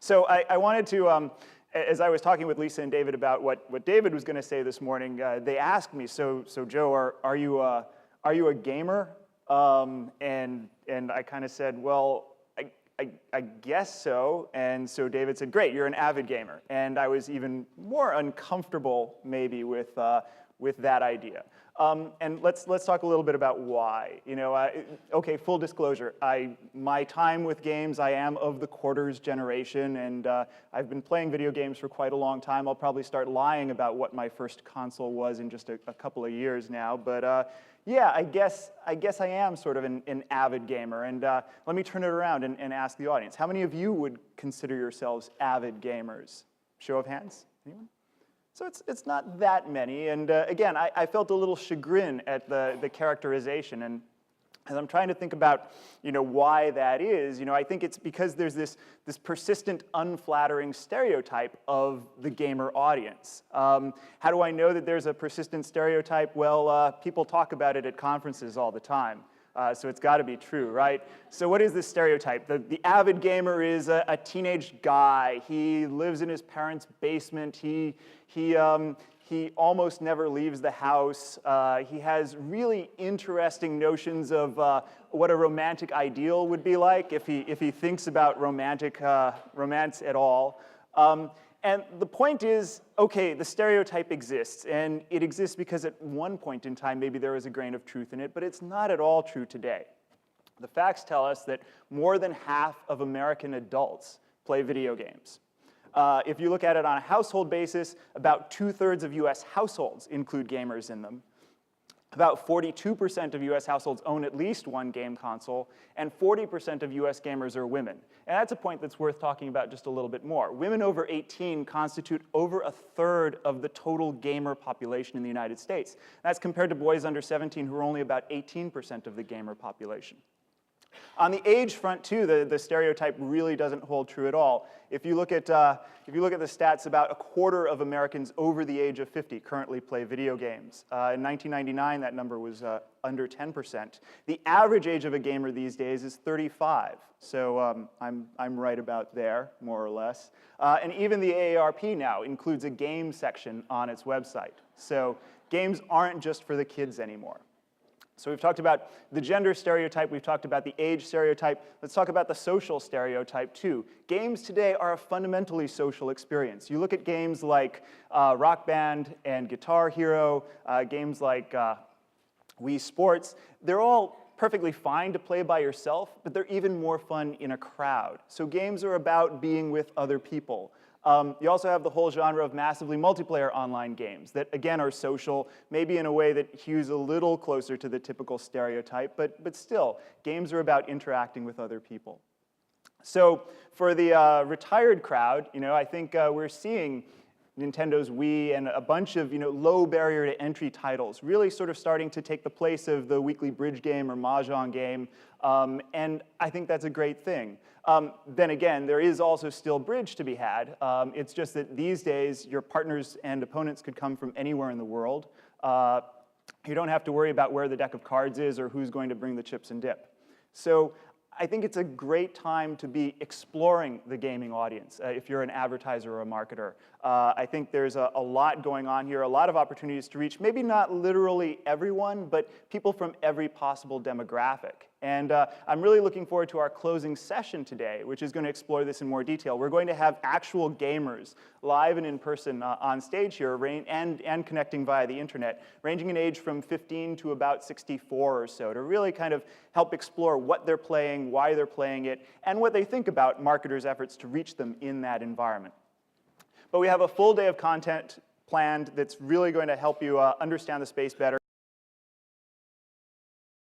So I wanted to, as I was talking with Lisa and David about what David was going to say this morning, they asked me, so Joe, are you a gamer? And I kind of said, well, I guess so. And so David said, great, you're an avid gamer. And I was even more uncomfortable maybe with that idea. And let's talk a little bit about why. You know, okay, full disclosure, my time with games, I am of the quarters generation, and I've been playing video games for quite a long time. I'll probably start lying about what my first console was in just a couple of years now, but yeah, I guess I am sort of an avid gamer. And let me turn it around and ask the audience. How many of you would consider yourselves avid gamers? Show of hands, anyone? So it's not that many, and again, I felt a little chagrin at the characterization, and as I'm trying to think about, you know, why that is, you know, I think it's because there's this persistent, unflattering stereotype of the gamer audience. How do I know that there's a persistent stereotype? Well, people talk about it at conferences all the time. So it's got to be true, right? So what is this stereotype? The avid gamer is a teenage guy. He lives in his parents' basement. He almost never leaves the house. He has really interesting notions of what a romantic ideal would be like if he thinks about romance at all. And the point is, okay, the stereotype exists, and it exists because at one point in time, maybe there was a grain of truth in it, but it's not at all true today. The facts tell us that more than half of American adults play video games. If you look at it on a household basis, about 2/3 of US households include gamers in them. About 42% of US households own at least one game console, and 40% of US gamers are women. And that's a point that's worth talking about just a little bit more. Women over 18 constitute over 1/3 of the total gamer population in the United States. That's compared to boys under 17 who are only about 18% of the gamer population. On the age front, too, the stereotype really doesn't hold true at all. If you look at the stats, about 1/4 of Americans over the age of 50 currently play video games. In 1999, that number was under 10%. The average age of a gamer these days is 35. So I'm right about there, more or less. And even the AARP now includes a game section on its website. So games aren't just for the kids anymore. So we've talked about the gender stereotype, we've talked about the age stereotype. Let's talk about the social stereotype, too. Games today are a fundamentally social experience. You look at games like Rock Band and Guitar Hero, games like Wii Sports, they're all perfectly fine to play by yourself, but they're even more fun in a crowd. So games are about being with other people. You also have the whole genre of massively multiplayer online games that, again, are social, maybe in a way that hews a little closer to the typical stereotype, but still, games are about interacting with other people. So for the retired crowd, you know, I think we're seeing Nintendo's Wii and a bunch of, you know, low barrier to entry titles really sort of starting to take the place of the weekly bridge game or mahjong game, and I think that's a great thing. Then again, there is also still bridge to be had. It's just that these days, your partners and opponents could come from anywhere in the world. You don't have to worry about where the deck of cards is or who's going to bring the chips and dip. So I think it's a great time to be exploring the gaming audience if you're an advertiser or a marketer. I think there's a lot going on here, a lot of opportunities to reach maybe not literally everyone, but people from every possible demographic. And I'm really looking forward to our closing session today, which is going to explore this in more detail. We're going to have actual gamers live and in person on stage here and connecting via the internet, ranging in age from 15 to about 64 or so, to really kind of help explore what they're playing, why they're playing it, and what they think about marketers' efforts to reach them in that environment. But we have a full day of content planned that's really going to help you understand the space better.